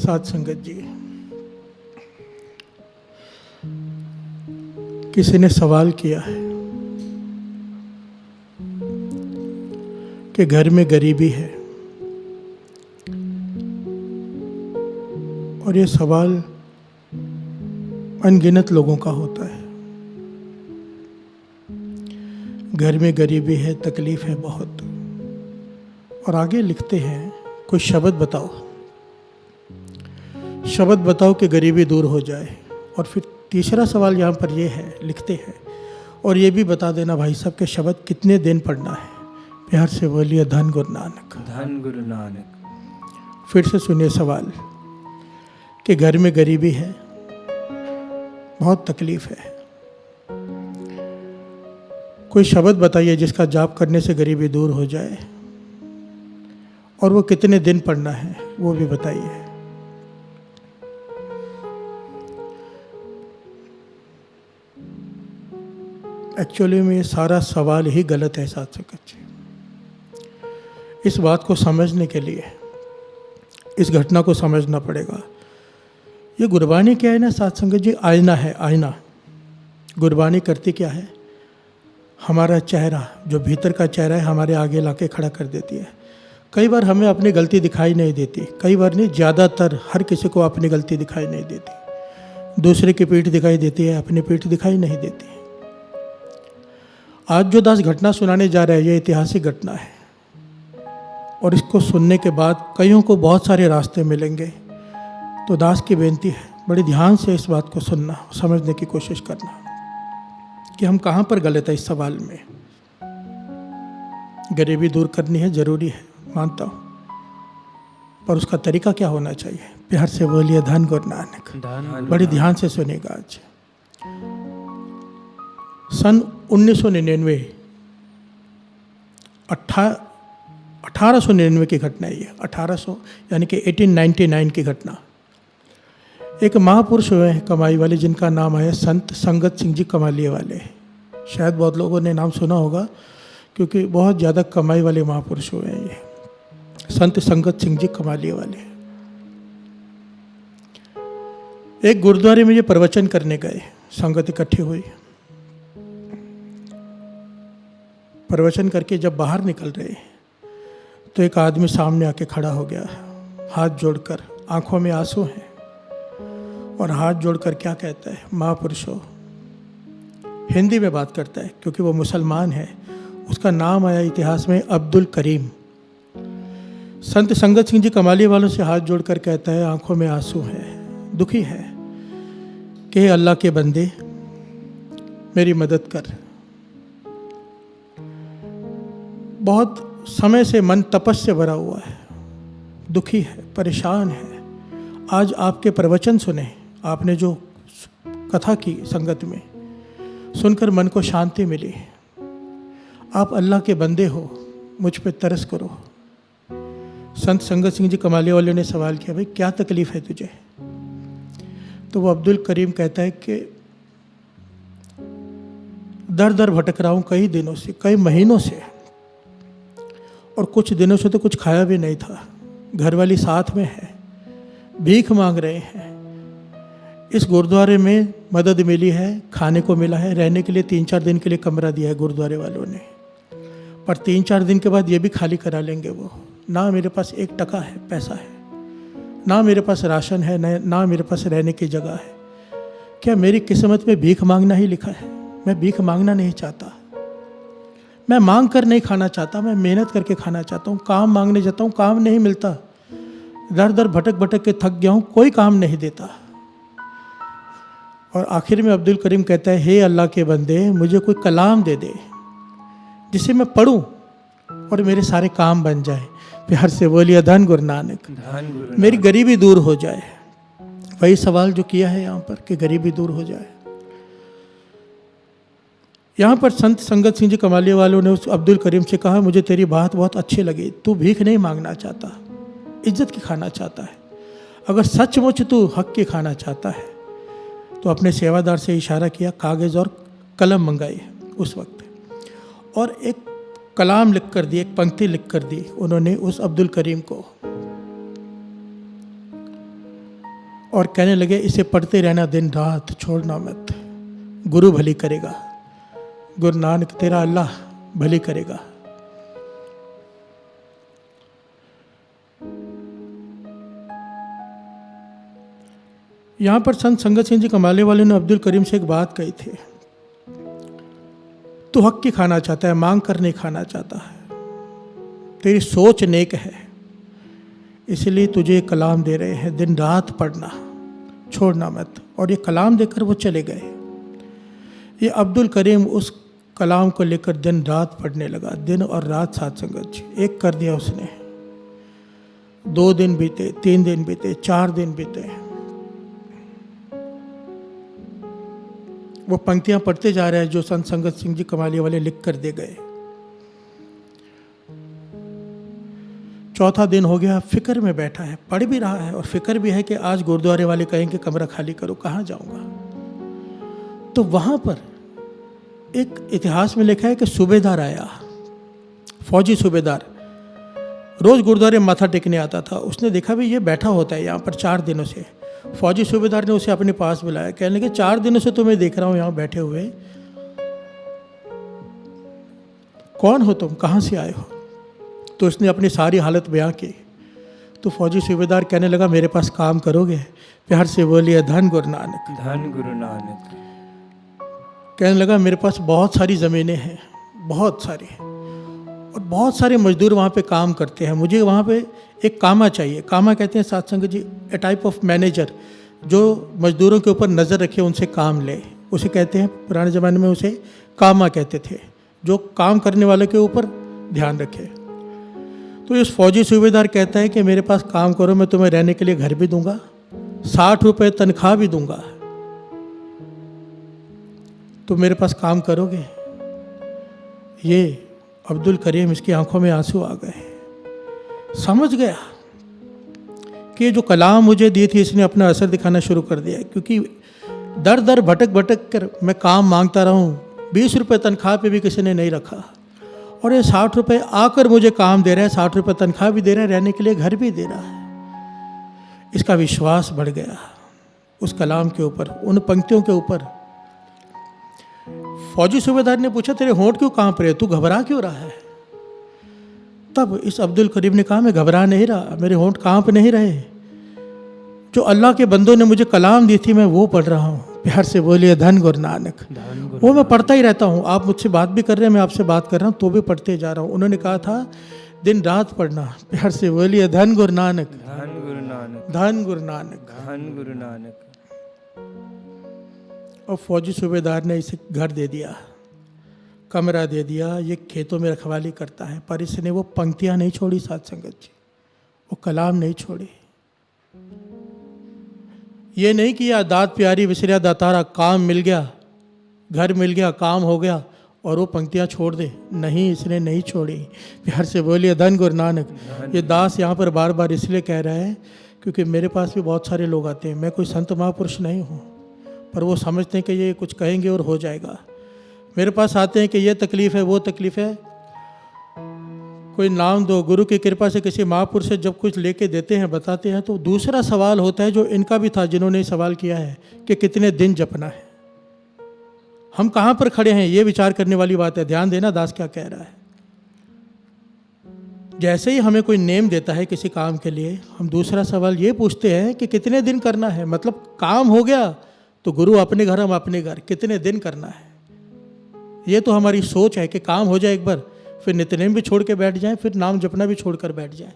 साध संगत जी, किसी ने सवाल किया है कि घर में गरीबी है, और ये सवाल अनगिनत लोगों का होता है। घर में गरीबी है, तकलीफ है बहुत। और आगे लिखते हैं, कोई शब्द बताओ, शब्द बताओ कि गरीबी दूर हो जाए। और फिर तीसरा सवाल यहाँ पर ये है, लिखते हैं, और ये भी बता देना भाई साहब के शब्द कितने दिन पढ़ना है। प्यार से बोलिए धन गुरु नानक, धन गुरु नानक। फिर से सुनिए सवाल कि घर में गरीबी है, बहुत तकलीफ है, कोई शब्द बताइए जिसका जाप करने से गरीबी दूर हो जाए, और वो कितने दिन पढ़ना है वो भी बताइए। एक्चुअली में ये सारा सवाल ही गलत है साथ संगत जी। इस बात को समझने के लिए इस घटना को समझना पड़ेगा। ये गुरबानी क्या है ना साथ संगत जी, आईना है, आईना। गुरबानी करती क्या है, हमारा चेहरा, जो भीतर का चेहरा है, हमारे आगे लाके खड़ा कर देती है। कई बार हमें अपनी गलती दिखाई नहीं देती, कई बार नहीं, ज़्यादातर हर किसी को अपनी गलती दिखाई नहीं देती। दूसरे की पीठ दिखाई देती है, अपनी पीठ दिखाई नहीं देती। आज जो दास घटना सुनाने जा रहे हैं, ये ऐतिहासिक घटना है, और इसको सुनने के बाद कईयों को बहुत सारे रास्ते मिलेंगे। तो दास की बेनती है, बड़े ध्यान से इस बात को सुनना, समझने की कोशिश करना कि हम कहाँ पर गलत है इस सवाल में। गरीबी दूर करनी है, ज़रूरी है, मानता हूँ, पर उसका तरीका क्या होना चाहिए। प्यार से बोलिए धन गुरु नानक। बड़ी ध्यान से सुनिएगा। आज सन 1999 1899 की घटना है ये, 1800 यानी कि 1899 की घटना। एक महापुरुष हुए हैं कमाई वाले, जिनका नाम है संत संगत सिंह जी कमालिये वाले। शायद बहुत लोगों ने नाम सुना होगा, क्योंकि बहुत ज़्यादा कमाई वाले महापुरुष हुए हैं ये, संत संगत सिंह जी कमालिये वाले। एक गुरुद्वारे में ये प्रवचन करने गए, संगत इकट्ठी हुई। प्रवचन करके जब बाहर निकल रहे तो एक आदमी सामने आके खड़ा हो गया, हाथ जोड़कर, आंखों में आंसू हैं, और हाथ जोड़कर क्या कहता है, महापुरुषों। हिंदी में बात करता है क्योंकि वो मुसलमान है। उसका नाम आया इतिहास में अब्दुल करीम। संत संगत सिंह जी कमालिये वालों से हाथ जोड़कर कहता है, आंखों में आंसू है, दुखी है, कि हे अल्लाह के बंदे मेरी मदद कर। बहुत समय से मन तपस से भरा हुआ है, दुखी है, परेशान है। आज आपके प्रवचन सुने, आपने जो कथा की संगत में, सुनकर मन को शांति मिली। आप अल्लाह के बंदे हो, मुझ पे तरस करो। संत संगत सिंह जी कमालिये वाले ने सवाल किया, भाई क्या तकलीफ है तुझे। तो वो अब्दुल करीम कहता है कि दर दर भटक रहा हूँ कई दिनों से, कई महीनों से, और कुछ दिनों से तो कुछ खाया भी नहीं था। घरवाली साथ में है, भीख मांग रहे हैं। इस गुरुद्वारे में मदद मिली है, खाने को मिला है, रहने के लिए 3-4 दिन के लिए कमरा दिया है गुरुद्वारे वालों ने, पर 3-4 दिन के बाद ये भी खाली करा लेंगे वो। ना मेरे पास 1 टका है, पैसा है, ना मेरे पास राशन है, ना मेरे पास रहने की जगह है। क्या मेरी किस्मत में भीख मांगना ही लिखा है? मैं भीख मांगना नहीं चाहता, मैं मांग कर नहीं खाना चाहता, मैं मेहनत करके खाना चाहता हूँ। काम मांगने जाता हूँ, काम नहीं मिलता, दर दर भटक भटक के थक गया हूँ, कोई काम नहीं देता। और आखिर में अब्दुल करीम कहता है, हे अल्लाह के बंदे, मुझे कोई कलाम दे दे जिसे मैं पढ़ूं और मेरे सारे काम बन जाए। प्यार से बोलिए धन गुरु नानक, मेरी गरीबी दूर हो जाए। वही सवाल जो किया है यहाँ पर कि गरीबी दूर हो जाए। यहाँ पर संत संगत सिंह जी कमालिये वालों ने उस अब्दुल करीम से कहा, मुझे तेरी बात बहुत अच्छी लगी, तू भीख नहीं मांगना चाहता, इज्जत की खाना चाहता है। अगर सचमुच तू हक की खाना चाहता है तो अपने सेवादार से इशारा किया, कागज़ और कलम मंगाई उस वक्त, और एक कलाम लिख कर दी, एक पंक्ति लिख कर दी उन्होंने उस अब्दुल करीम को। और कहने लगे इसे पढ़ते रहना दिन रात, छोड़ना मत, गुरु भली करेगा। गुरु नानक तेरा अल्लाह भली करेगा। यहाँ पर संत संगत सिंह जी कमाले वाले ने अब्दुल करीम से एक बात कही थी, तू हक की खाना चाहता है, मांग कर नहीं खाना चाहता है, तेरी सोच नेक है, इसलिए तुझे कलाम दे रहे हैं, दिन रात पढ़ना, छोड़ना मत। और ये कलाम देकर वो चले गए। ये अब्दुल करीम उस कलाम को लेकर दिन रात पढ़ने लगा, दिन और रात साथ संगत जी। एक कर दिया उसने, 2 दिन बीते, 3 दिन बीते, 4 दिन बीते, वो पंक्तियां पढ़ते जा रहे हैं जो संत संगत सिंह जी कमाली वाले लिख कर दे गए। 4था दिन हो गया, फिक्र में बैठा है, पढ़ भी रहा है और फिक्र भी है कि आज गुरुद्वारे वाले कहेंगे कमरा खाली करो, कहाँ जाऊंगा। तो वहां पर एक इतिहास में लिखा है कि सूबेदार आया, फौजी सूबेदार, रोज गुरुद्वारे माथा टेकने आता था। उसने देखा भी ये बैठा होता है यहाँ पर 4 दिनों से। फौजी सूबेदार ने उसे अपने पास बुलाया, कहने लगे 4 दिनों से तुम्हें देख रहा हूं यहाँ बैठे हुए, कौन हो तुम, कहाँ से आए हो। तो उसने अपनी सारी हालत बयां की। तो फौजी सूबेदार कहने लगा मेरे पास काम करोगे। प्यार से बोलिए धन गुरु नानक, धन गुरु नानक। कहने लगा मेरे पास बहुत सारी ज़मीनें हैं, बहुत सारी, और बहुत सारे मजदूर वहाँ पे काम करते हैं, मुझे वहाँ पे एक कामा चाहिए। कामा कहते हैं साथ संगत जी ए टाइप ऑफ मैनेजर, जो मजदूरों के ऊपर नज़र रखे, उनसे काम ले, उसे कहते हैं, पुराने ज़माने में उसे कामा कहते थे, जो काम करने वाले के ऊपर ध्यान रखे। तो इस फौजी सूबेदार कहता है कि मेरे पास काम करो, मैं तुम्हें रहने के लिए घर भी दूंगा, 60 रुपये तनख्वाह भी दूंगा, तो मेरे पास काम करोगे। ये अब्दुल करीम, इसकी आंखों में आंसू आ गए, समझ गया कि ये जो कलाम मुझे दी थी इसने अपना असर दिखाना शुरू कर दिया। क्योंकि दर दर भटक भटक कर मैं काम मांगता रहा हूँ, 20 रुपये तनख्वाह पे भी किसी ने नहीं रखा, और ये 60 रुपये आकर मुझे काम दे रहा है, 60 रुपये तनख्वाह भी दे रहा है, रहने के लिए घर भी दे रहा है। इसका विश्वास बढ़ गया उस कलाम के ऊपर, उन पंक्तियों के ऊपर। फौजी सूबेदार ने पूछा तेरे होंठ क्यों कांप रहे, तू घबरा क्यों रहा है। तब इस अब्दुल करीम ने कहा मैं घबरा नहीं रहा, मेरे होंठ कांप नहीं रहे, जो अल्लाह के बंदों ने मुझे कलाम दी थी मैं वो पढ़ रहा हूँ। प्यार से बोलिए धन गुरु नानक। वो मैं पढ़ता ही रहता हूँ, आप मुझसे बात भी कर रहे हैं, मैं आपसे बात कर रहा हूँ तो भी पढ़ते जा रहा हूँ। उन्होंने कहा था दिन रात पढ़ना। प्यार से बोलिए धन गुरु नानक, धन गुरु नानक, धन गुरु नानक, धन गुरु नानक। और फौजी सूबेदार ने इसे घर दे दिया, कमरा दे दिया, ये खेतों में रखवाली करता है, पर इसने वो पंक्तियां नहीं छोड़ी साथ संगत जी, वो कलाम नहीं छोड़ी। ये नहीं किया दात प्यारी विसरिया दातारा, काम मिल गया, घर मिल गया, काम हो गया और वो पंक्तियां छोड़ दे, नहीं, इसने नहीं छोड़ी। प्यार से बोलिए धन गुरु नानक। ये दास यहाँ पर बार बार इसलिए कह रहा है क्योंकि मेरे पास भी बहुत सारे लोग आते हैं, मैं कोई संत महापुरुष नहीं हूँ, पर वो समझते हैं कि ये कुछ कहेंगे और हो जाएगा। मेरे पास आते हैं कि ये तकलीफ़ है, वो तकलीफ़ है, कोई नाम दो। गुरु की कृपा से किसी महापुरुष से जब कुछ लेके देते हैं, बताते हैं, तो दूसरा सवाल होता है जो इनका भी था, जिन्होंने सवाल किया है कि कितने दिन जपना है, हम कहाँ पर खड़े हैं, ये विचार करने वाली बात है। ध्यान देना दास क्या कह रहा है। जैसे ही हमें कोई नेम देता है किसी काम के लिए, हम दूसरा सवाल ये पूछते हैं कि कितने दिन करना है। मतलब काम हो गया तो गुरु अपने घर, हम अपने घर, कितने दिन करना है। ये तो हमारी सोच है कि काम हो जाए एक बार, फिर नित्यनेम भी छोड़ के बैठ जाएं, फिर नाम जपना भी छोड़कर बैठ जाएं।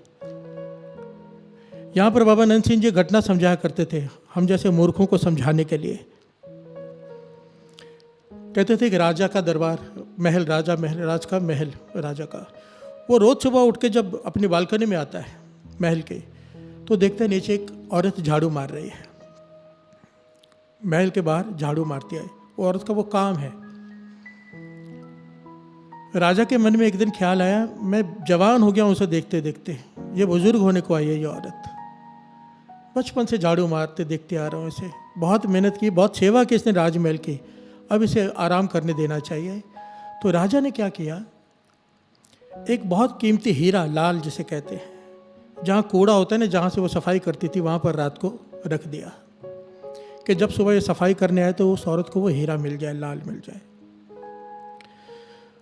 यहाँ पर बाबा नंद सिंह जी घटना समझाया करते थे हम जैसे मूर्खों को समझाने के लिए। कहते थे कि राजा का दरबार, महल, राजा महल, राज का महल, राजा का, वो रोज सुबह उठ के जब अपनी बालकनी में आता है महल के, तो देखते हैं नीचे एक औरत झाड़ू मार रही है, महल के बाहर झाड़ू मारती है, वो औरत का वो काम है। राजा के मन में एक दिन ख्याल आया, मैं जवान हो गया हूँ उसे देखते देखते, ये बुजुर्ग होने को आई है ये औरत, बचपन से झाड़ू मारते देखते आ रहा हूँ इसे, बहुत मेहनत की, बहुत सेवा की इसने राजमहल की, अब इसे आराम करने देना चाहिए। तो राजा ने क्या किया, एक बहुत कीमती हीरा, लाल जिसे कहते हैं, जहाँ कूड़ा होता है ना, जहाँ से वो सफाई करती थी, वहाँ पर रात को रख दिया। कि जब सुबह ये सफाई करने आए तो उस औरत को वो हीरा मिल जाए, लाल मिल जाए।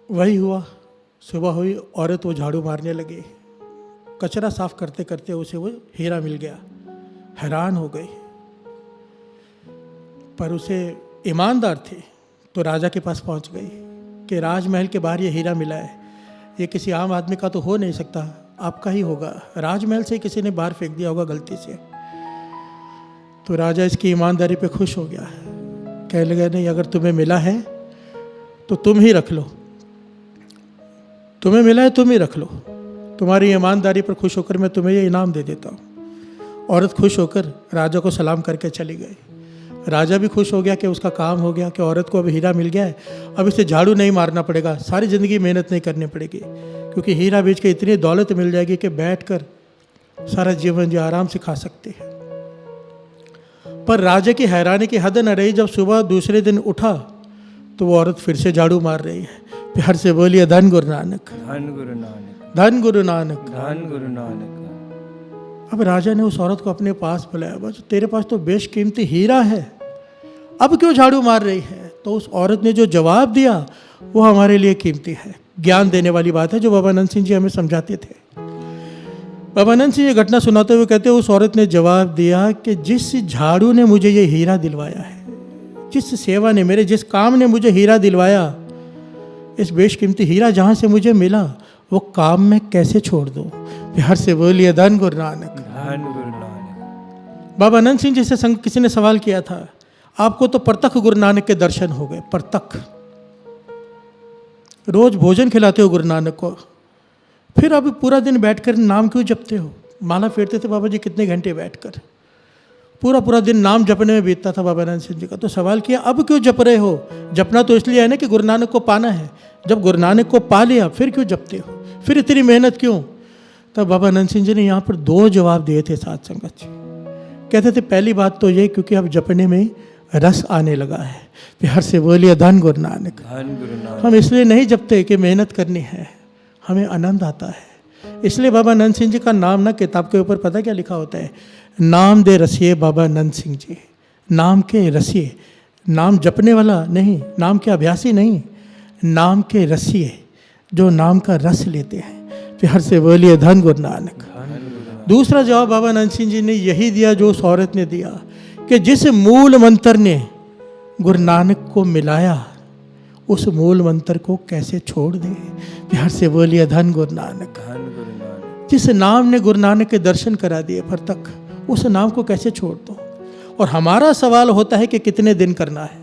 वही हुआ, सुबह हुई, औरत वो झाड़ू मारने लगी, कचरा साफ करते करते उसे वो हीरा मिल गया। हैरान हो गई, पर उसे ईमानदार थी तो राजा के पास पहुंच गई कि राजमहल के बाहर ये हीरा मिला है, ये किसी आम आदमी का तो हो नहीं सकता, आपका ही होगा, राजमहल से किसी ने बाहर फेंक दिया होगा गलती से। तो राजा इसकी ईमानदारी पे खुश हो गया, कहने लगा नहीं, अगर तुम्हें मिला है तो तुम ही रख लो, तुम्हें मिला है तुम ही रख लो, तुम्हारी ईमानदारी पर खुश होकर मैं तुम्हें ये इनाम दे देता हूँ। औरत खुश होकर राजा को सलाम करके चली गई। राजा भी खुश हो गया कि उसका काम हो गया, कि औरत को अब हीरा मिल गया है, अब इसे झाड़ू नहीं मारना पड़ेगा, सारी ज़िंदगी मेहनत नहीं करनी पड़ेगी, क्योंकि हीरा बेच के इतनी दौलत मिल जाएगी कि बैठकर सारा जीवन जो आराम से खा सकते हैं। पर राजा की हैरानी की हद न रही, जब सुबह दूसरे दिन उठा तो वो औरत फिर से झाड़ू मार रही है। प्यार से बोलिए धन गुरु नानक, धन गुरु नानक, धन गुरु नानक, धन गुरु नानक। अब राजा ने उस औरत को अपने पास बुलाया, बस तेरे पास तो बेशकीमती हीरा है, अब क्यों झाड़ू मार रही है? तो उस औरत ने जो जवाब दिया वो हमारे लिए कीमती है, ज्ञान देने वाली बात है, जो बाबा नंद सिंह जी हमें समझाते थे। बाबा नंद सिंह ये घटना सुनाते हुए कहते हैं, उस औरत ने जवाब दिया कि जिस झाड़ू ने मुझे ये हीरा दिलवाया है, जिस सेवा ने, मेरे जिस काम ने मुझे हीरा दिलवाया, इस बेशकीमती हीरा जहाँ से मुझे मिला वो काम मैं कैसे छोड़ दूँ? प्यार से बोलिए धन गुरु नानक, धन गुरु नानक। बाबा नंद सिंह जी से संग किसी ने सवाल किया था, आपको तो परतख गुरु नानक के दर्शन हो गए, परतख, रोज भोजन खिलाते हो गुरु नानक को, फिर अब पूरा दिन बैठकर नाम क्यों जपते हो? माला फेरते थे बाबा जी कितने घंटे बैठकर, पूरा पूरा दिन नाम जपने में बीतता था बाबा नंद सिंह जी का। तो सवाल किया, अब क्यों जप रहे हो? जपना तो इसलिए है ना कि गुरु नानक को पाना है, जब गुरु नानक को पा लिया फिर क्यों जपते हो, फिर इतनी मेहनत क्यों? तब बाबा नंद सिंह जी ने यहाँ पर 2 जवाब दिए थे साथ संगत जी। कहते थे पहली बात तो ये, क्योंकि अब जपने में रस आने लगा है। प्यार से बोलिए धन गुरु नानक, धन गुरु नानक। हम इसलिए नहीं जपते कि मेहनत करनी है, हमें आनंद आता है। इसलिए बाबा नंद सिंह जी का नाम ना किताब के ऊपर पता क्या लिखा होता है, नाम दे रसिए बाबा नंद सिंह जी, नाम के रसिए, नाम जपने वाला नहीं, नाम के अभ्यासी नहीं, नाम के रसिए, जो नाम का रस लेते हैं। प्यार से बोलिए धन गुरु नानक। दूसरा जवाब बाबा नंद सिंह जी ने यही दिया जो उस औरत ने दिया, कि जिस मूल मंत्र ने गुरु नानक को मिलाया, उस मूल मंत्र को कैसे छोड़ दें? प्यार से बोलिए धन गुरु नानक। धन गुरु नानक। जिस नाम ने गुरु नानक के दर्शन करा दिए पर तक, उस नाम को कैसे छोड़ दो? और हमारा सवाल होता है कि कितने दिन करना है,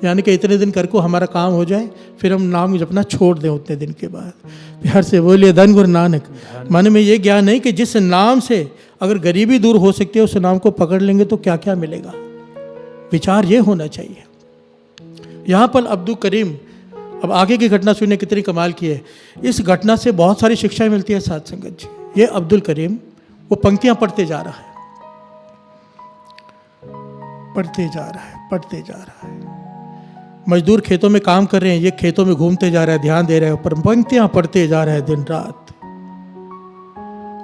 यानी कि इतने दिन करके हमारा काम हो जाए, फिर हम नाम जपना छोड़ दें उतने दिन के बाद। प्यार से बोलिए धन गुरु नानक। मन में ये ज्ञान नहीं कि जिस नाम से अगर गरीबी दूर हो सकती है, उस नाम को पकड़ लेंगे तो क्या क्या मिलेगा। विचार ये होना चाहिए। यहाँ पर अब्दुल करीम, अब आगे की घटना सुनिए कितनी कमाल की है। इस घटना से बहुत सारी शिक्षाएं मिलती है साथ संगत जी। ये अब्दुल करीम वो पंक्तियां पढ़ते जा रहा है, पढ़ते जा रहा है, पढ़ते जा रहा है। मजदूर खेतों में काम कर रहे हैं, ये खेतों में घूमते जा रहा है, ध्यान दे रहे हैं, पर पंक्तियां पढ़ते जा रहा है दिन रात।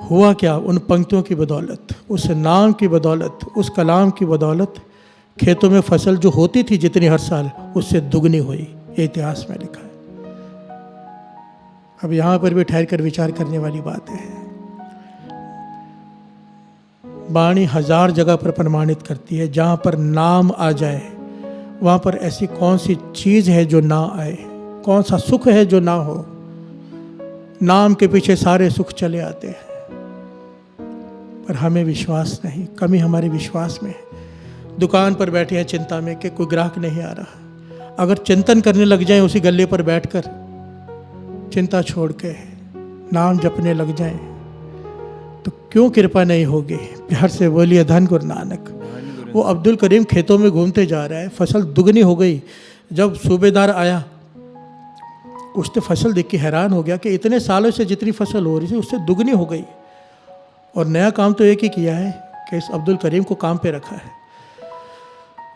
हुआ क्या? उन पंक्तियों की बदौलत, उस नाम की बदौलत, उस कलाम की बदौलत खेतों में फसल जो होती थी जितनी हर साल, उससे दुगनी हुई। ये इतिहास में लिखा है। अब यहाँ पर भी ठहर कर विचार करने वाली बात है। वाणी 1000 जगह पर प्रमाणित करती है, जहाँ पर नाम आ जाए वहाँ पर ऐसी कौन सी चीज़ है जो ना आए, कौन सा सुख है जो ना हो। नाम के पीछे सारे सुख चले आते हैं, पर हमें विश्वास नहीं, कमी हमारे विश्वास में है। दुकान पर बैठे हैं चिंता में कि कोई ग्राहक नहीं आ रहा, अगर चिंतन करने लग जाएं उसी गल्ले पर बैठकर, चिंता छोड़ के नाम जपने लग जाएं, तो क्यों कृपा नहीं होगी? प्यार से बोलिए धन गुरु नानक। वो अब्दुल करीम खेतों में घूमते जा रहा है, फसल दुगनी हो गई। जब सूबेदार आया, उसने फसल देख के हैरान हो गया कि इतने सालों से जितनी फसल हो रही थी उससे दुगनी हो गई। और नया काम तो एक ही किया है कि इस अब्दुल करीम को काम पे रखा है।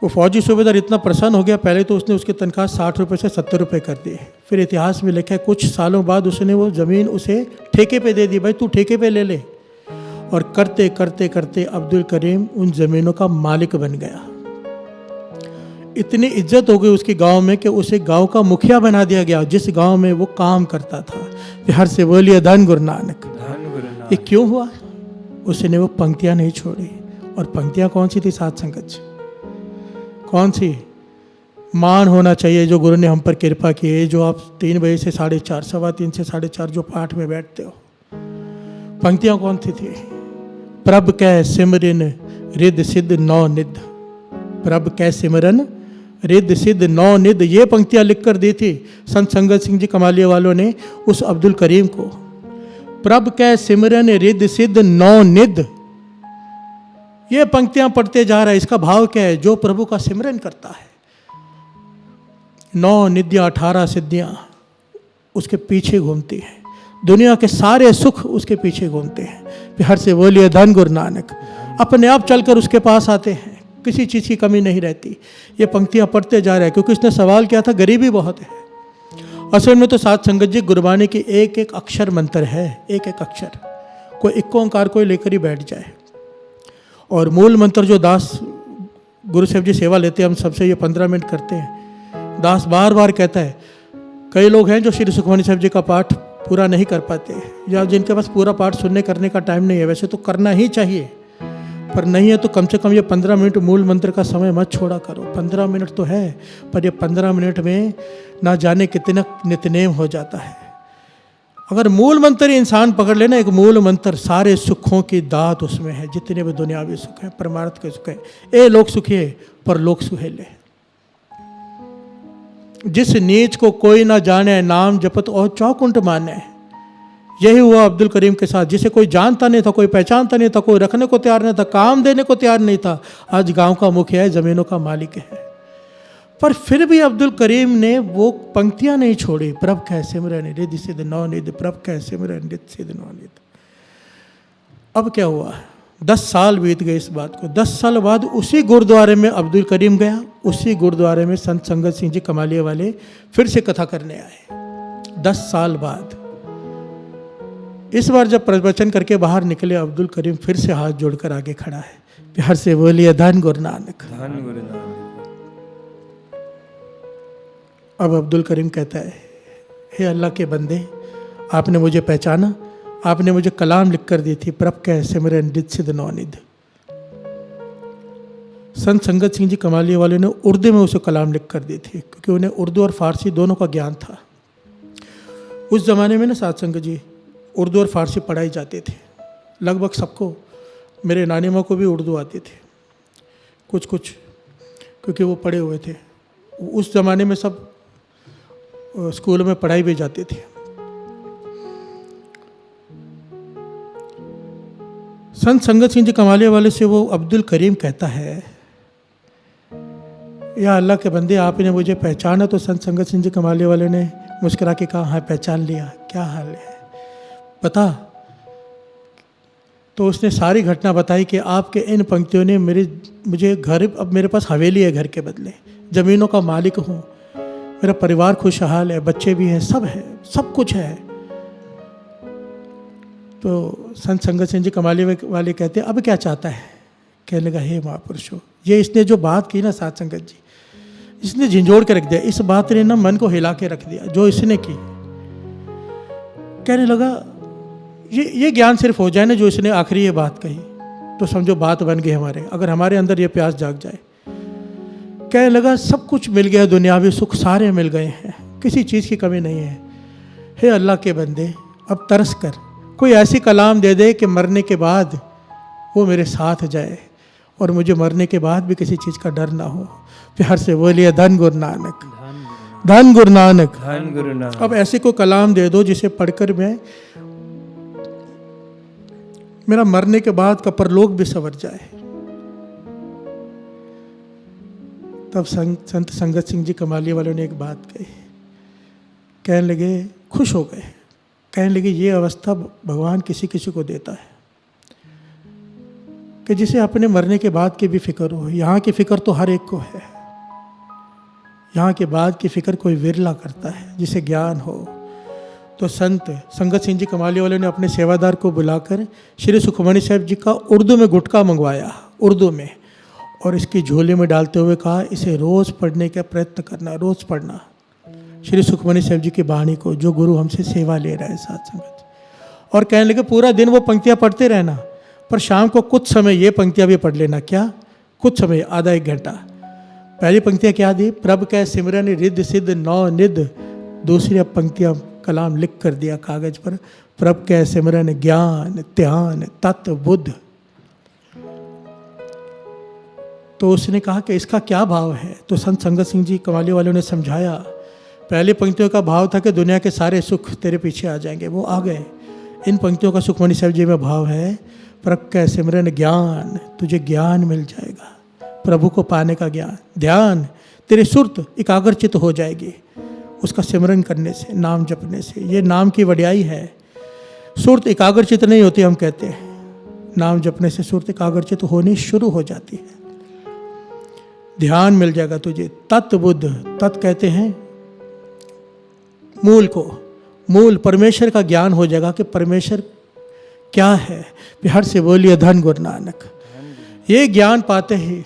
वो फौजी सूबेदार इतना प्रसन्न हो गया, पहले तो उसने उसकी तनख्वाह 60 रुपये से 70 रुपये कर दी। फिर इतिहास में लिखा है कुछ सालों बाद उसने वो ज़मीन उसे ठेके पे दे दी, भाई तू ठेके पे ले ले। और करते करते करते अब्दुल करीम उन ज़मीनों का मालिक बन गया। इतनी इज्जत हो गई उसके गांव में कि उसे गांव का मुखिया बना दिया गया, जिस गांव में वो काम करता था। बिहार से बोलिए धन गुरु नानक। धन गुरु नानक। ये क्यों हुआ? उसने वो पंक्तियां नहीं छोड़ी। और पंक्तियां कौन सी थी साध संगत जी? कौन सी? मान होना चाहिए जो गुरु ने हम पर कृपा की है, जो आप 3 बजे से 4:30, 3:15 से 4:30 जो पाठ में बैठते हो। पंक्तियां कौन सी थी? प्रभ कै सिमरन रिद सिद्ध नौ निध, प्रभ कै सिमरन रिद सिद्ध नौ निध। ये पंक्तियां लिख कर दी थी संत संगत सिंह जी कमालिया वालों ने उस अब्दुल करीम को। प्रभ कै सिमरन रिद सिद्ध नौ निध, ये पंक्तियां पढ़ते जा रहा है। इसका भाव क्या है? जो प्रभु का सिमरन करता है, 9 निधियां 18 सिद्धियां उसके पीछे घूमती हैं, दुनिया के सारे सुख उसके पीछे घूमते हैं। बिहार से बोलिए धन गुरु नानक। अपने आप चलकर उसके पास आते हैं, किसी चीज़ की कमी नहीं रहती। ये पंक्तियां पढ़ते जा रहे हैं क्योंकि उसने सवाल किया था, गरीबी बहुत है। असल में तो साध संगत जी गुरबानी की एक एक अक्षर मंत्र है, एक एक अक्षर। कोई इक्को ओंकार कोई लेकर ही बैठ जाए। और मूल मंत्र जो दास गुरु साहब जी सेवा लेते हैं, हम सबसे ये 15 मिनट करते हैं। दास बार बार कहता है, कई लोग हैं जो श्री सुखमनी साहब जी का पाठ पूरा नहीं कर पाते, या जिनके पास पूरा पाठ सुनने करने का टाइम नहीं है। वैसे तो करना ही चाहिए, पर नहीं है तो कम से कम ये 15 मिनट मूल मंत्र का समय मत छोड़ा करो। 15 मिनट तो है, पर ये 15 मिनट में ना जाने कितना नित्यनेम हो जाता है। अगर मूल मंत्र इंसान पकड़ लेना, एक मूल मंत्र, सारे सुखों की दात उसमें है, जितने भी दुनियावी सुख है, परमार्थ के सुख है। ए लोक सुखिए पर लोक सुहेले। जिस नीच को कोई ना जाने, नाम जपत और चौकुंठ माने। यही हुआ अब्दुल करीम के साथ। जिसे कोई जानता नहीं था, कोई पहचानता नहीं था, कोई रखने को तैयार नहीं था, काम देने को तैयार नहीं था, आज गांव का मुखिया है, जमीनों का मालिक है। पर फिर भी अब्दुल करीम ने वो पंक्तियां नहीं छोड़ी। प्रभ कै सिमरन रिद सिद्ध नौ निध, प्रभ कै सिमरन रिद सिद्ध नौ निध। अब क्या हुआ? 10 साल बीत गए इस बात को। 10 साल बाद उसी गुरुद्वारे में अब्दुल करीम गया, उसी गुरुद्वारे में संत संगत सिंह जी कमालिया वाले फिर से कथा करने आए। 10 साल बाद इस बार जब प्रवचन करके बाहर निकले, अब्दुल करीम फिर से हाथ जोड़कर आगे खड़ा है। बिहार से बोलिए धन गुरु नानक। धन गुरु नानक। अब अब्दुल करीम कहता है, हे अल्लाह के बंदे, आपने मुझे पहचाना, आपने मुझे कलाम लिख कर दी थी, प्रभ कै सिमरन रिद सिद्ध नौ निध। संत संगत सिंह जी कमालिया वाले ने उर्दू में उसे कलाम लिख कर दी थी, क्योंकि उन्हें उर्दू और फारसी दोनों का ज्ञान था। उस ज़माने में ना साध संगत जी उर्दू और फारसी पढ़ाई जाते थे लगभग सबको। मेरे नानी माँ को भी उर्दू आती थी कुछ कुछ, क्योंकि वो पढ़े हुए थे। उस ज़माने में सब स्कूल में पढ़ाई भी जाती थी। संत संगत सिंह जी कमालिया वाले से वो अब्दुल करीम कहता है, या अल्लाह के बंदे, आपने मुझे पहचाना? तो संत संगत सिंह जी कमालिया वाले ने मुस्कुरा के कहा, हाँ पहचान लिया, क्या हाल है बता। तो उसने सारी घटना बताई कि आपके इन पंक्तियों ने मुझे घर, अब मेरे पास हवेली है घर के बदले, ज़मीनों का मालिक हूँ, मेरा परिवार खुशहाल है, बच्चे भी हैं, सब है, सब कुछ है। तो संत संगत सिंह जी कमालिया वाले कहते हैं, अब क्या चाहता है? कहने लगा, हे महापुरुषों, ये इसने जो बात की ना साध संगत जी, इसने झिंझोड़ के रख दिया। इस बात ने ना मन को हिला के रख दिया जो इसने की। कहने लगा, ये ज्ञान सिर्फ हो जाए ना जो इसने आखिरी ये बात कही, तो समझो बात बन गई हमारे, अगर हमारे अंदर ये प्यास जाग जाए। कहने लगा, सब कुछ मिल गया, दुनियावी सुख सारे मिल गए हैं, किसी चीज़ की कमी नहीं है। हे अल्लाह के बंदे, अब तरस कर कोई ऐसी कलाम दे दे कि मरने के बाद वो मेरे साथ जाए और मुझे मरने के बाद भी किसी चीज़ का डर ना हो। प्यार से बोलिए धन गुरु नानक, धन गुरु नानक, धन गुरु नानक। अब ऐसे कोई कलाम दे दो जिसे पढ़कर मेरा मरने के बाद का परलोक भी संवर जाए। तब संत संगत सिंह जी कमालिया वालों ने एक बात कही। कहने लगे, खुश हो गए, कहने लगे, ये अवस्था भगवान किसी किसी को देता है कि जिसे अपने मरने के बाद की भी फिक्र हो। यहाँ की फिक्र तो हर एक को है, यहाँ के बाद की फिक्र कोई विरला करता है जिसे ज्ञान हो। तो संत संगत सिंह जी कमालिया वाले ने अपने सेवादार को बुलाकर श्री सुखमनी साहब जी का उर्दू में गुटका मंगवाया, उर्दू में, और इसकी झोले में डालते हुए कहा, इसे रोज़ पढ़ने का प्रयत्न करना, रोज़ पढ़ना। श्री सुखमनी साहब जी की वाणी को, जो गुरु हमसे सेवा ले रहा है साथ संगत। और कहने लगे पूरा दिन वो पंक्तियाँ पढ़ते रहना, पर शाम को कुछ समय ये पंक्तियाँ भी पढ़ लेना। क्या? कुछ समय, आधा एक घंटा। पहली पंक्तियाँ क्या दी? प्रभ कै सिमरन रिद्ध सिद्ध नौ निध। दूसरी पंक्तियाँ कलाम लिख कर दिया कागज पर, प्रभ कै सिमरन ज्ञान ध्यान तत्व बुद्ध। तो उसने कहा कि इसका क्या भाव है? तो संत संगत सिंह जी कमाली वालों ने समझाया। पहली पंक्तियों का भाव था कि दुनिया के सारे सुख तेरे पीछे आ जाएंगे, वो आ गए। इन पंक्तियों का सुखमनी साहब जी में भाव है, प्रभ कै सिमरन ज्ञान, तुझे ज्ञान मिल जाएगा, प्रभु को पाने का ज्ञान। ध्यान, तेरी सुरत एकाग्रचित हो जाएगी उसका सिमरन करने से, नाम जपने से। ये नाम की वड्याई है। सुरत एकाग्रचित नहीं होती, हम कहते हैं नाम जपने से सुरत एकाग्रचित होनी शुरू हो जाती है। ध्यान मिल जाएगा तुझे। तत्व बुद्ध, तत् कहते हैं मूल को, मूल परमेश्वर का ज्ञान हो जाएगा कि परमेश्वर क्या है। बिहार से बोलिए धन गुरु नानक। ये ज्ञान पाते ही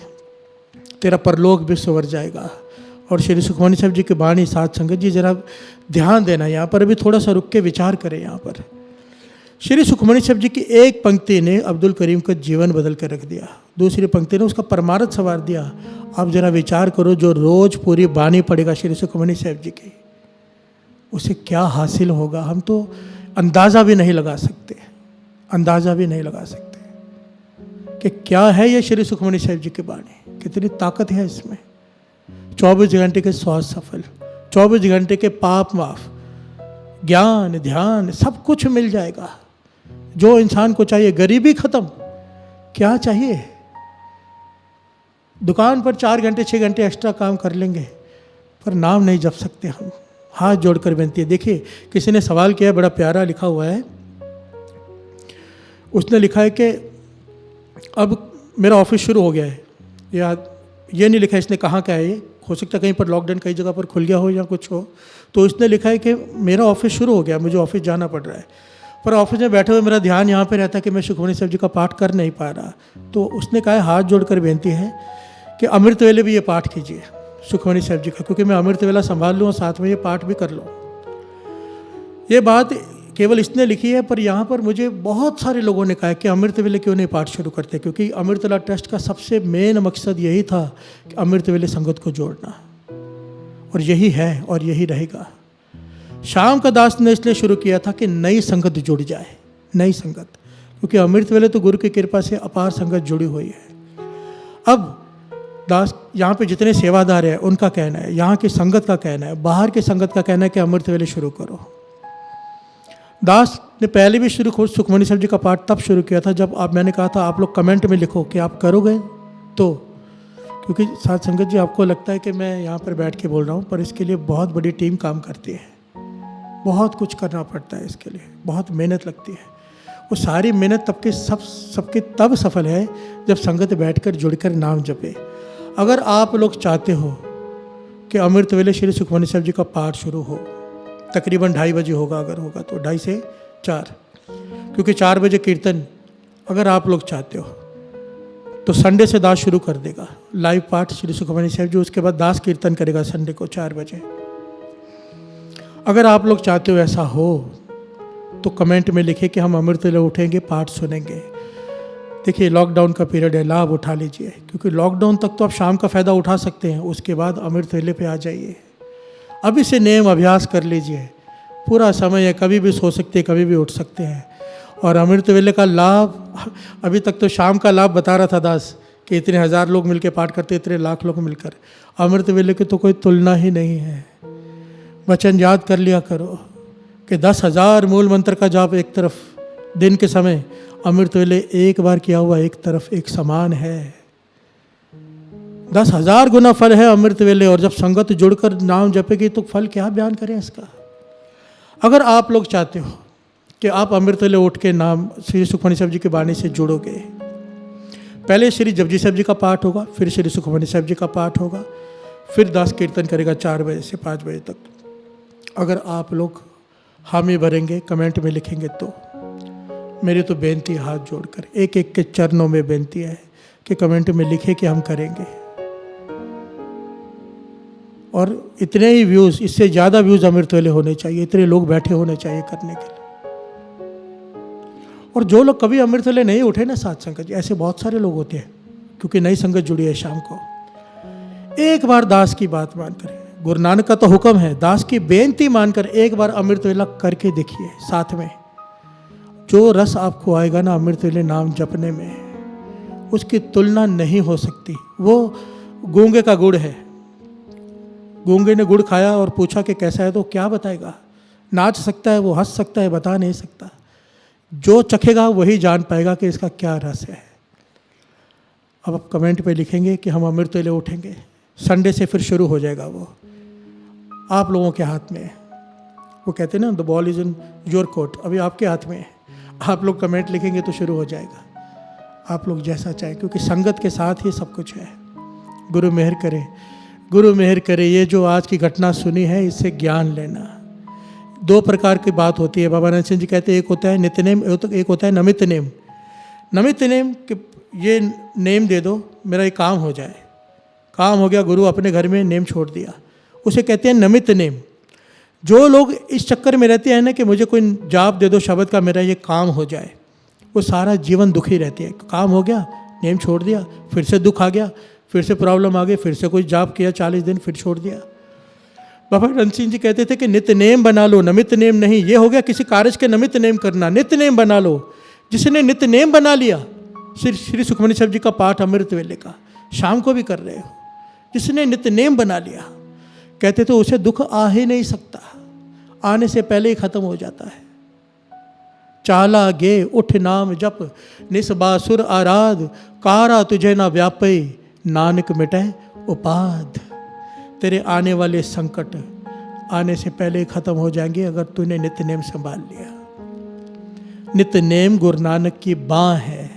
तेरा परलोक भी संवर जाएगा। और श्री सुखमनी साहब जी की वाणी साथ संगत जी जरा ध्यान देना, यहाँ पर अभी थोड़ा सा रुक के विचार करें। यहाँ पर श्री सुखमनी साहब जी की एक पंक्ति ने अब्दुल करीम का जीवन बदल कर रख दिया, दूसरी पंक्ति ने उसका परमार्थ संवार दिया। आप जरा विचार करो, जो रोज पूरी वाणी पढ़ेगा श्री सुखमनी साहब जी की, उसे क्या हासिल होगा, हम तो अंदाज़ा भी नहीं लगा सकते, अंदाज़ा भी नहीं लगा सकते कि क्या है ये श्री सुखमनी साहब जी की वाणी, कितनी ताकत है इसमें। 24 घंटे के स्वास्थ्य सफल, 24 घंटे के पाप माफ, ज्ञान ध्यान सब कुछ मिल जाएगा जो इंसान को चाहिए। गरीबी खत्म, क्या चाहिए। दुकान पर 4 घंटे 6 घंटे एक्स्ट्रा काम कर लेंगे, पर नाम नहीं जप सकते हम। हाथ जोड़कर विनती है। देखिए, किसी ने सवाल किया, बड़ा प्यारा लिखा हुआ है। उसने लिखा है कि अब मेरा ऑफिस शुरू हो गया है, या ये नहीं लिखा इसने कहाँ का है, ये हो सकता है कहीं पर लॉकडाउन कई जगह पर खुल गया हो या कुछ हो। तो इसने लिखा है कि मेरा ऑफिस शुरू हो गया, मुझे ऑफिस जाना पड़ रहा है, पर ऑफिस में बैठे हुए मेरा ध्यान यहाँ पे रहता है कि मैं सुखमनी साहब जी का पाठ कर नहीं पा रहा। तो उसने कहा है, हाथ जोड़कर बेनती है कि अमृत वेले भी ये पाठ कीजिए सुखमनी साहब जी का, क्योंकि मैं अमृत वेला संभाल लूँ और साथ में ये पाठ भी कर लूँ। ये बात केवल इसने लिखी है, पर यहाँ पर मुझे बहुत सारे लोगों ने कहा है कि अमृत वेले क्यों नहीं पाठ शुरू करते, क्योंकि अमृत वेला ट्रस्ट का सबसे मेन मकसद यही था कि अमृत वेले संगत को जोड़ना, और यही है और यही रहेगा। शाम का दास ने इसलिए शुरू किया था कि नई संगत जुड़ जाए, नई संगत, क्योंकि अमृत वेले तो गुरु की कृपा से अपार संगत जुड़ी हुई है। अब दास यहाँ पे जितने सेवादार हैं उनका कहना है, यहाँ की संगत का कहना है, बाहर की संगत का कहना है कि अमृत वेले शुरू करो। दास ने पहले भी शुरू सुखमनी साहब जी का पाठ तब शुरू किया था जब मैंने कहा था आप लोग कमेंट में लिखो कि आप करोगे, तो क्योंकि साथ संगत जी आपको लगता है कि मैं यहाँ पर बैठ के बोल रहा हूँ, पर इसके लिए बहुत बड़ी टीम काम करती है, बहुत कुछ करना पड़ता है, इसके लिए बहुत मेहनत लगती है। वो सारी मेहनत सबके तब सफल है जब संगत बैठकर जुड़कर नाम जपे। अगर आप लोग चाहते हो कि अमृत वेले श्री सुखमनी साहब जी का पाठ शुरू हो, तकरीबन 2:30 बजे होगा, अगर होगा तो 2:30 से 4, क्योंकि 4 बजे कीर्तन, अगर आप लोग चाहते हो तो संडे से दास शुरू कर देगा लाइव पाठ श्री सुखमनी साहब जी, उसके बाद दास कीर्तन करेगा संडे को 4 बजे। अगर आप लोग चाहते हो ऐसा हो तो कमेंट में लिखे कि हम अमृत वेले उठेंगे, पाठ सुनेंगे। देखिए, लॉकडाउन का पीरियड है, लाभ उठा लीजिए, क्योंकि लॉकडाउन तक तो आप शाम का फ़ायदा उठा सकते हैं, उसके बाद अमृत वेले पे आ जाइए। अभी से नियम अभ्यास कर लीजिए, पूरा समय है, कभी भी सो सकते हैं, कभी भी उठ सकते हैं। और अमृत वेले का लाभ, अभी तक तो शाम का लाभ बता रहा था दास कि इतने 1000 लोग मिलकर पाठ करते, इतने लाख लोग मिलकर। अमृत वेले की तो कोई तुलना ही नहीं है। वचन याद कर लिया करो कि 10,000 मूल मंत्र का जाप एक तरफ दिन के समय, अमृत वेले एक बार किया हुआ एक तरफ एक समान है। 10,000 गुना फल है अमृत वेले, और जब संगत जुड़कर नाम जपेगी तो फल क्या बयान करें इसका। अगर आप लोग चाहते हो कि आप अमृत वेले उठ के नाम श्री सुखमनी साहब जी की वाणी से जुड़ोगे, पहले श्री जपजी साहब जी का पाठ होगा, फिर श्री सुखमनी साहब जी का पाठ होगा, फिर दास कीर्तन करेगा 4 बजे से 5 बजे तक। अगर आप लोग हामी भरेंगे, कमेंट में लिखेंगे, तो मेरी तो बेनती है हाथ जोड़कर, एक एक के चरणों में बेनती है कि कमेंट में लिखे कि हम करेंगे। और इतने ही व्यूज़, इससे ज़्यादा व्यूज़ अमृतवेले होने चाहिए, इतने लोग बैठे होने चाहिए करने के लिए। और जो लोग कभी अमृतवेले नहीं उठे ना साथ संगत जी, ऐसे बहुत सारे लोग होते हैं, क्योंकि नई संगत जुड़ी है शाम को। एक बार दास की बात मानकर, गुरु नानक का तो हुक्म है, दास की बेनती मानकर एक बार अमृतवेला करके देखिए साथ में। जो रस आपको आएगा ना अमृतवेले नाम जपने में, उसकी तुलना नहीं हो सकती। वो गूंगे का गुड़ है। गूंगे ने गुड़ खाया और पूछा कि कैसा है, तो क्या बताएगा? नाच सकता है, वो हंस सकता है, बता नहीं सकता। जो चखेगा वही जान पाएगा कि इसका क्या रस है। अब आप कमेंट पे लिखेंगे कि हम अमृतवेले उठेंगे। संडे से फिर शुरू हो जाएगा, वो आप लोगों के हाथ में है। वो कहते हैं ना, the ball is in your court, अभी आपके हाथ में है। आप लोग कमेंट लिखेंगे तो शुरू हो जाएगा। आप लोग जैसा चाहें, क्योंकि संगत के साथ ही सब कुछ है। गुरु मेहर करे, गुरु मेहर करे। ये जो आज की घटना सुनी है, इससे ज्ञान लेना। दो प्रकार की बात होती है। बाबा नानक सिंह जी कहते हैं, एक होता है नित्य नेम, एक होता है नमित नेम। नमित नेम कि ये नेम दे दो, मेरा ये काम हो जाए। काम हो गया, गुरु अपने घर में नेम छोड़ दिया, उसे कहते हैं नमित नेम। जो लोग इस चक्कर में रहते हैं ना कि मुझे कोई जाप दे दो शब्द का, मेरा ये काम हो जाए, वो सारा जीवन दुखी रहते हैं। काम हो गया, नेम छोड़ दिया, फिर से दुख आ गया, फिर से प्रॉब्लम आ गई, फिर से कोई जाप किया 40 दिन, फिर छोड़ दिया। बाबा नानक सिंह जी कहते थे कि नित्य नेम बना लो, नमित नेम नहीं। ये हो गया किसी कार्य के निमित्त नेम करना, नित्य नेम बना लो। जिसने नित्य नेम बना लिया, श्री सुखमनी साहब जी का पाठ अमृतवेले का शाम को भी कर रहे हो, जिसने नित्य नेम बना लिया, कहते तो उसे दुख आ ही नहीं सकता, आने से पहले ही खत्म हो जाता है। चाला गे उठ नाम जप, निस्बासुर आराध, कारा तुझे ना व्यापे, नानक मिटे उपाध। तेरे आने वाले संकट आने से पहले ही खत्म हो जाएंगे अगर तूने नित्य नेम संभाल लिया। नित्य नेम गुरु नानक की बाँ है।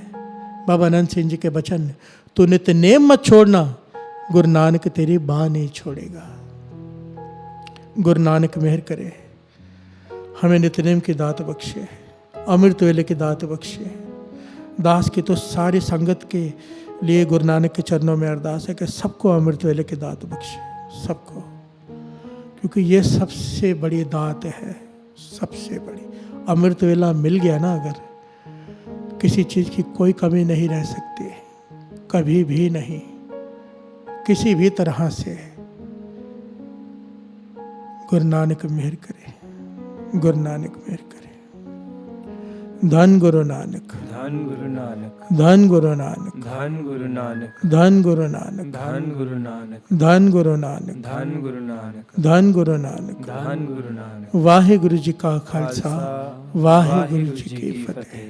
बाबा अनंत सिंह जी के वचन, तू नित्य नेम मत छोड़ना, गुरु नानक तेरी बाँ नहीं छोड़ेगा। गुरु नानक मेहर करे, हमें नित्य नेम की दात बख्शे, अमृतवेले की दात बख्शे। दास की तो सारी संगत के लिए गुरु नानक के चरणों में अरदास है कि सबको अमृतवेले की दात बख्शे, सबको, क्योंकि ये सबसे बड़ी दात है, सबसे बड़ी। अमृतवेला मिल गया ना अगर, किसी चीज़ की कोई कमी नहीं रह सकती, कभी भी नहीं, किसी भी तरह से। गुरु नानक मेहर करे, गुरु नानक मेहर करे। धन गुरु नानक, धन गुरु नानक, धन गुरु नानक, धन गुरु नानक, धन गुरु नानक, धन गुरु नानक, धन गुरु नानक, धन गुरु नानक, धन गुरु नानक। धन गुरु नानक। वाहे गुरु जी का खालसा, वाहे गुरु जी की फतेह।